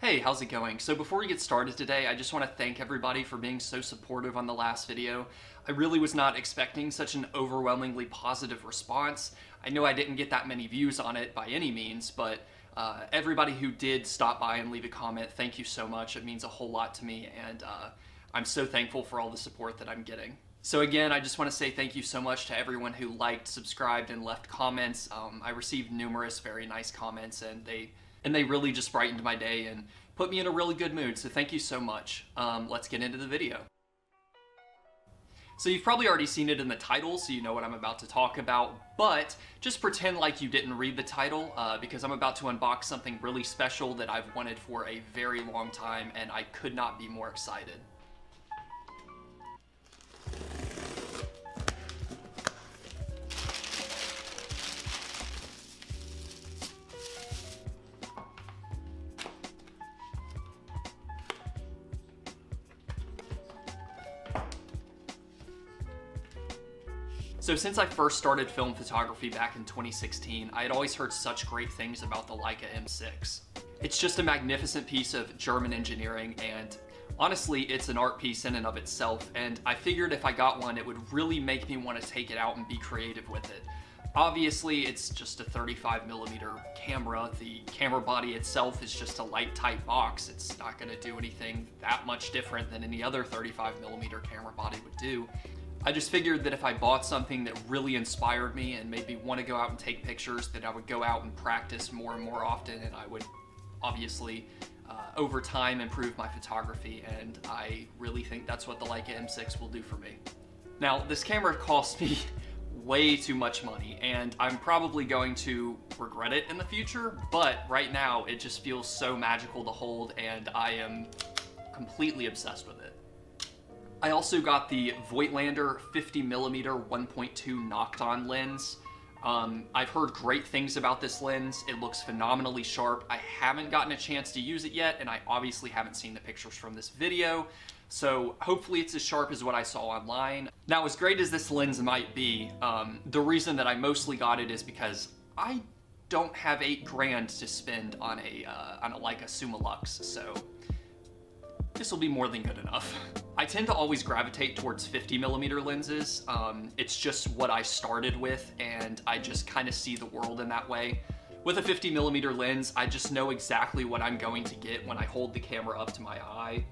Hey, how's it going? So before we get started today, I just want to thank everybody for being so supportive on the last video. I really was not expecting such an overwhelmingly positive response. I know I didn't get that many views on it by any means, but everybody who did stop by and leave a comment, thank you so much. It means a whole lot to me, and I'm so thankful for all the support that I'm getting. So again, I just want to say thank you so much to everyone who liked, subscribed, and left comments. I received numerous very nice comments, and they really just brightened my day and put me in a really good mood, so thank you so much. Let's get into the video. So you've probably already seen it in the title, so you know what I'm about to talk about, but just pretend like you didn't read the title, because I'm about to unbox something really special that I've wanted for a very long time, and I could not be more excited. So since I first started film photography back in 2016, I had always heard such great things about the Leica M6. It's just a magnificent piece of German engineering, and honestly, it's an art piece in and of itself, and I figured if I got one, it would really make me want to take it out and be creative with it. Obviously, it's just a 35mm camera. The camera body itself is just a light tight box. It's not going to do anything that much different than any other 35mm camera body would do. I just figured that if I bought something that really inspired me and made me want to go out and take pictures, that I would go out and practice more and more often, and I would obviously over time improve my photography, and I really think that's what the Leica M6 will do for me. Now, this camera cost me way too much money, and I'm probably going to regret it in the future, but right now it just feels so magical to hold, and I am completely obsessed with it. I also got the Voigtlander 50mm 1.2 knocked-on lens. I've heard great things about this lens. It looks phenomenally sharp. I haven't gotten a chance to use it yet, and I obviously haven't seen the pictures from this video, so hopefully it's as sharp as what I saw online. Now, as great as this lens might be, the reason that I mostly got it is because I don't have $8 grand to spend on a Leica Summilux, so this will be more than good enough. I tend to always gravitate towards 50mm lenses. It's just what I started with, and I just kind of see the world in that way. With a 50mm lens, I just know exactly what I'm going to get when I hold the camera up to my eye.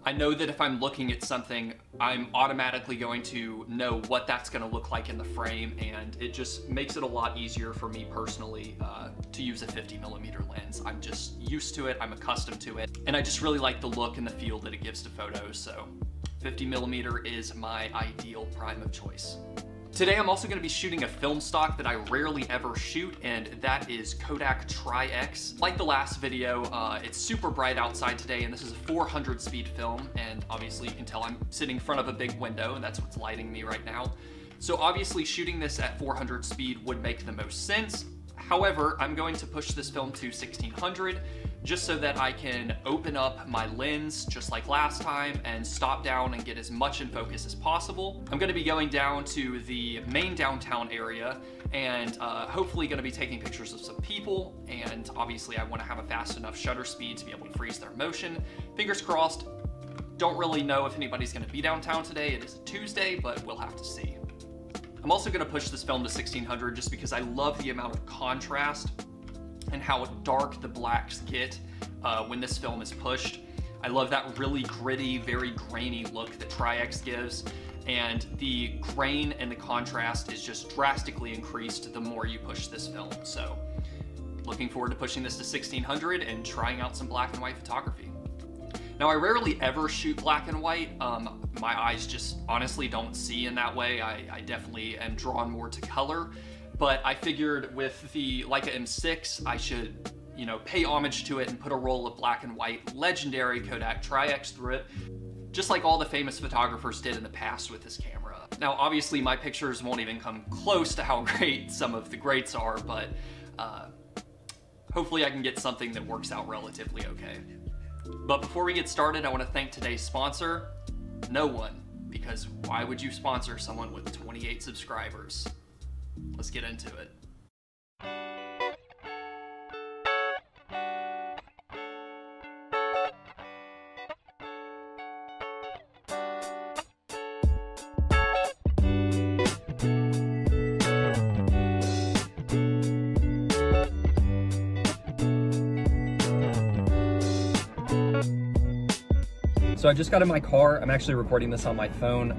I know that if I'm looking at something, I'm automatically going to know what that's going to look like in the frame, and it just makes it a lot easier for me personally to use a 50mm lens. I'm just used to it, I'm accustomed to it, and I just really like the look and the feel that it gives to photos, so 50mm is my ideal prime of choice. Today I'm also going to be shooting a film stock that I rarely ever shoot, and that is Kodak Tri-X. Like the last video, it's super bright outside today, and this is a 400 speed film, and obviously you can tell I'm sitting in front of a big window, and that's what's lighting me right now. So obviously shooting this at 400 speed would make the most sense. However, I'm going to push this film to 1600 just so that I can open up my lens just like last time and stop down and get as much in focus as possible. I'm going to be going down to the main downtown area and hopefully going to be taking pictures of some people, and obviously I want to have a fast enough shutter speed to be able to freeze their motion. Fingers crossed. Don't really know if anybody's going to be downtown today. It is a Tuesday, but we'll have to see. I'm also going to push this film to 1600 just because I love the amount of contrast and how dark the blacks get when this film is pushed. I love that really gritty, very grainy look that Tri-X gives, and the grain and the contrast is just drastically increased the more you push this film. So looking forward to pushing this to 1600 and trying out some black and white photography. Now, I rarely ever shoot black and white. My eyes just honestly don't see in that way. I definitely am drawn more to color, but I figured with the Leica M6, I should, you know, pay homage to it and put a roll of black and white legendary Kodak Tri-X through it, just like all the famous photographers did in the past with this camera. Now, obviously my pictures won't even come close to how great some of the greats are, but hopefully I can get something that works out relatively okay. But before we get started, I want to thank today's sponsor, no one, because why would you sponsor someone with 28 subscribers? Let's get into it. So I just got in my car. I'm actually recording this on my phone.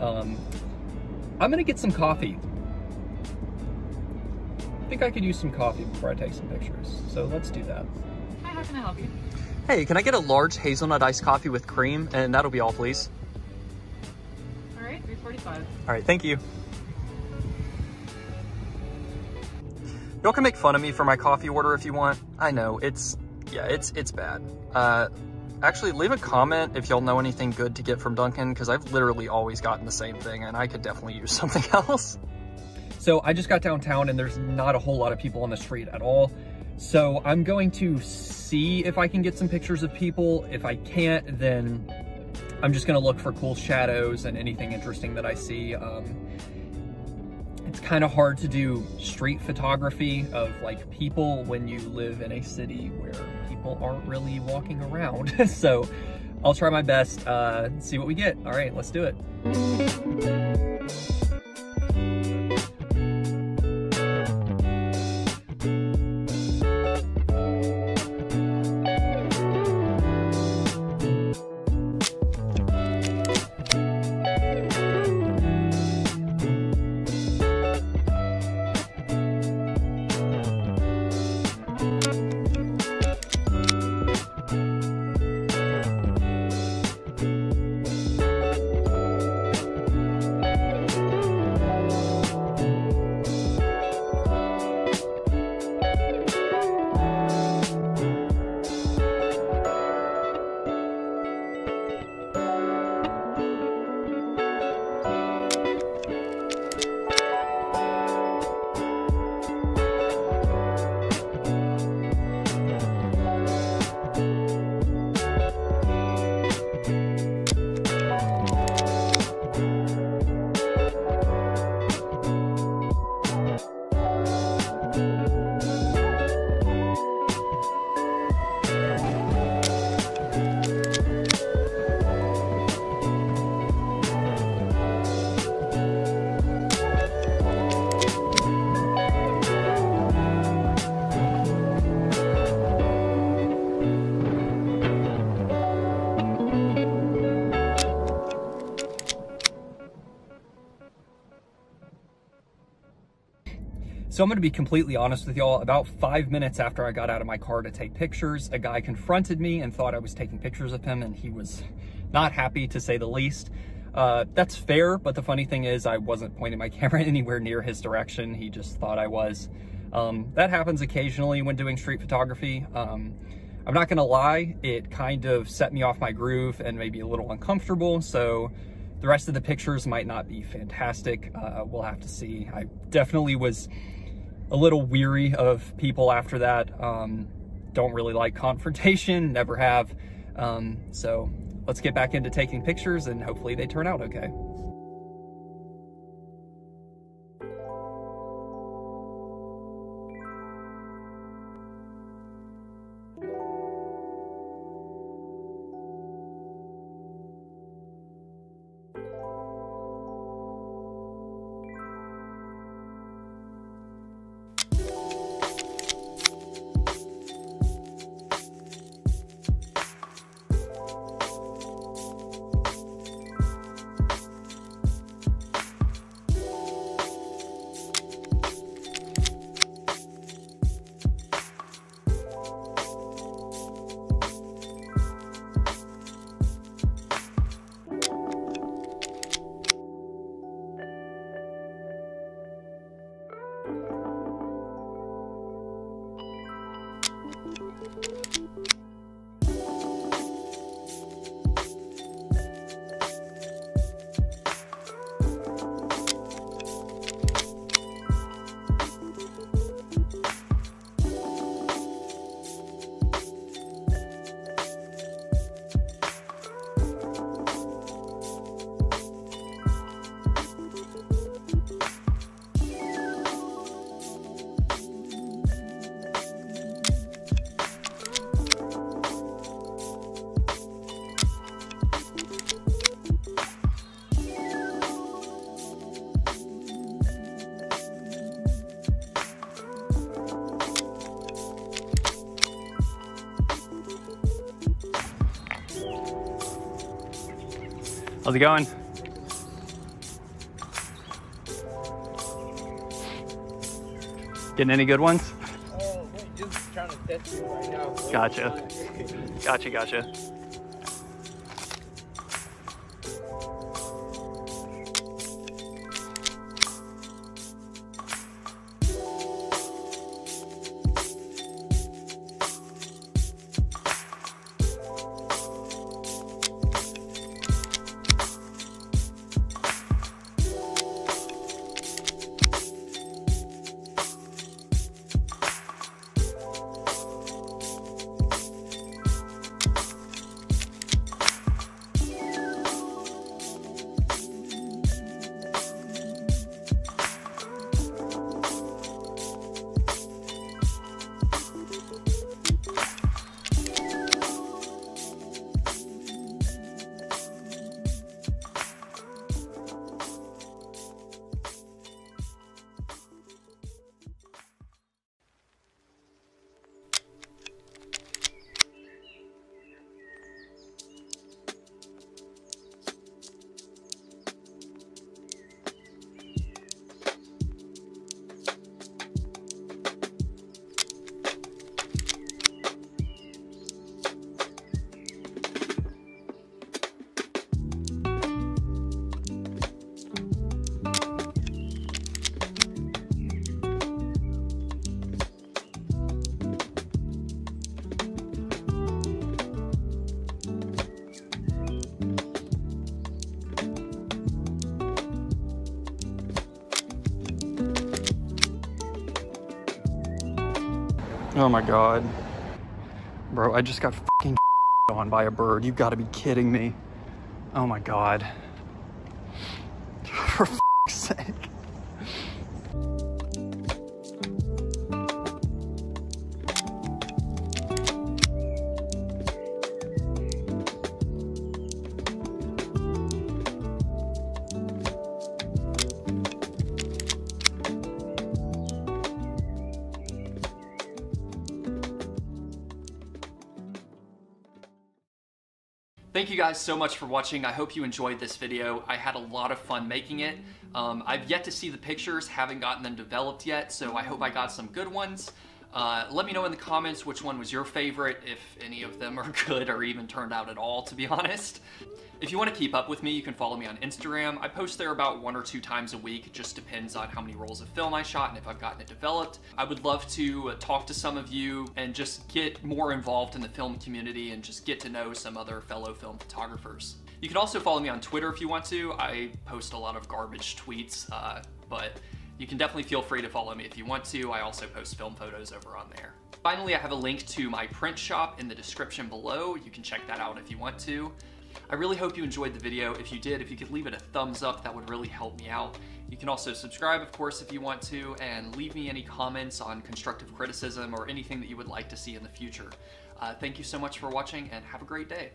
I'm gonna get some coffee. I think I could use some coffee before I take some pictures. So let's do that. Hi, how can I help you? Hey, can I get a large hazelnut iced coffee with cream? And that'll be all, please. All right, $3.45. All right, thank you. Y'all can make fun of me for my coffee order if you want. I know, it's bad. Actually, leave a comment if y'all know anything good to get from Dunkin', because I've literally always gotten the same thing, and I could definitely use something else. So I just got downtown, and there's not a whole lot of people on the street at all. So I'm going to see if I can get some pictures of people. If I can't, then I'm just gonna look for cool shadows and anything interesting that I see. It's kind of hard to do street photography of like people when you live in a city where people aren't really walking around. So I'll try my best, see what we get. All right, let's do it. So I'm gonna be completely honest with y'all. About 5 minutes after I got out of my car to take pictures, a guy confronted me and thought I was taking pictures of him, and he was not happy, to say the least. That's fair, but the funny thing is I wasn't pointing my camera anywhere near his direction. He just thought I was. That happens occasionally when doing street photography. I'm not gonna lie, it kind of set me off my groove and made me a little uncomfortable, so the rest of the pictures might not be fantastic. We'll have to see. I definitely was a little weary of people after that. Don't really like confrontation, never have. So let's get back into taking pictures and hopefully they turn out okay. How's it going? Getting any good ones? Oh, wait, just trying to test you right now. Bro. Gotcha. Gotcha. Oh my God. Bro, I just got fucking on by a bird. You've got to be kidding me. Oh my God. For fuck's sake. Thank you guys so much for watching. I hope you enjoyed this video. I had a lot of fun making it. I've yet to see the pictures, haven't gotten them developed yet, so I hope I got some good ones. Let me know in the comments which one was your favorite, if any of them are good or even turned out at all, to be honest. If you want to keep up with me, you can follow me on Instagram. I post there about 1 or 2 times a week. It just depends on how many rolls of film I shot and if I've gotten it developed. I would love to talk to some of you and just get more involved in the film community and just get to know some other fellow film photographers. You can also follow me on Twitter if you want to. I post a lot of garbage tweets, but you can definitely feel free to follow me if you want to. I also post film photos over on there. Finally, I have a link to my print shop in the description below. You can check that out if you want to. I really hope you enjoyed the video. If you did, if you could leave it a thumbs up, that would really help me out. You can also subscribe, of course, if you want to, and leave me any comments on constructive criticism or anything that you would like to see in the future. Thank you so much for watching, and have a great day.